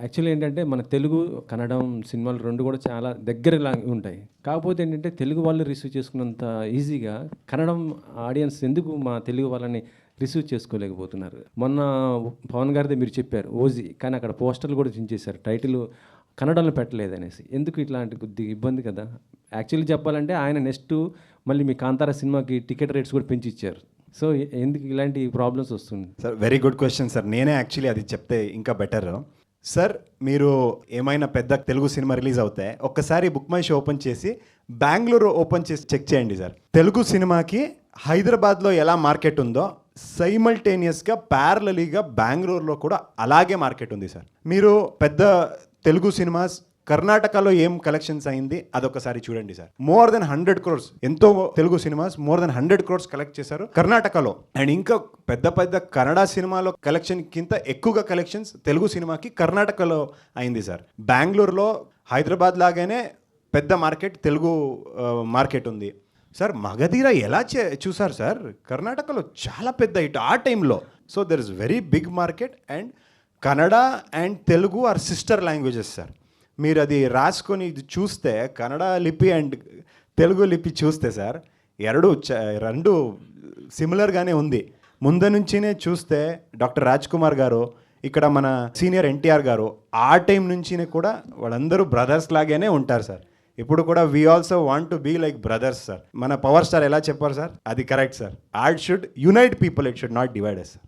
Actually ఏంటంటే మన తెలుగు, కన్నడం సినిమాలు 2 కూడా చాలా దగ్గరలా ఉంటాయి. కాకపోతే ఏంటంటే తెలుగు వాళ్ళు రిసీవ్ చేసుకున్నంత ఈజీగా కన్నడం ఆడియన్స్ ఎందుకు మా తెలుగు వాళ్ళని రిసీవ్ చేసుకోలేకపోతున్నారు. మొన్న పవన్ గారిదే మీరు చెప్పారు 'ఓజీ' కానీ అక్కడ పోస్టర్లు కూడా చించేశారు. టైటిల్ కన్నడంలో పెట్టలేదనేసి. ఎందుకు ఇట్లాంటి కొద్దిగా ఇబ్బంది కదా! యాక్చువల్లీ చెప్పాలంటే ఆయన నెక్స్ట్ మళ్ళీ మీ 'కాంతార' సినిమాకి టికెట్ రేట్స్ కూడా పెంచి ఇచ్చారు. సో ఎందుకు ఇలాంటి ప్రాబ్లమ్స్ వస్తుంది? Sir very good question sir. నేనే యాక్చువల్లీ అది చెప్తే ఇంకా బెటర్. సార్ మీరు ఏమైనా పెద్ద తెలుగు సినిమా రిలీజ్ అవుతే ఒక్కసారి బుక్ మై షో ఓపెన్ చేసి బెంగళూరు ఓపెన్ చేసి చెక్ చేయండి సార్. తెలుగు సినిమాకి హైదరాబాద్లో ఎలా మార్కెట్ ఉందో సైమల్టేనియస్గా ప్యారలలీగా బెంగళూరులో కూడా అలాగే మార్కెట్ ఉంది సార్. మీరు పెద్ద తెలుగు సినిమాస్ కర్ణాటకలో ఏం కలెక్షన్స్ అయింది అదొకసారి చూడండి సార్. మోర్ దెన్ 100 crores ఎంతో Telugu cinemas more than 100 crores collect చేశారు కర్ణాటకలో. అండ్ ఇంకా పెద్ద పెద్ద కన్నడ సినిమాలో కలెక్షన్ కింద ఎక్కువగా కలెక్షన్స్ తెలుగు సినిమాకి కర్ణాటకలో అయింది సార్. బెంగళూరులో హైదరాబాద్ లాగానే పెద్ద మార్కెట్ తెలుగు మార్కెట్ ఉంది సార్. మగధీర ఎలా చూసారు సార్, కర్ణాటకలో చాలా పెద్ద హిట్ ఆ టైంలో. So there is very big market and Kannada and Telugu are sister languages sir. మీరు అది రాసుకొని ఇది చూస్తే కన్నడ లిపి అండ్ తెలుగు లిపి చూస్తే సార్ రెండు సిమిలర్గానే ఉంది. ముందు నుంచినే చూస్తే డాక్టర్ రాజ్ కుమార్ గారు, ఇక్కడ మన సీనియర్ ఎన్టీఆర్ గారు ఆ టైం నుంచినే కూడా వాళ్ళందరూ బ్రదర్స్ లాగానే ఉంటారు సార్. ఇప్పుడు కూడా we also want to be like brothers sir. మన పవర్ స్టార్ ఎలా చెప్పారు సార్, అది correct sir. Art should unite people, it should not divide us sir.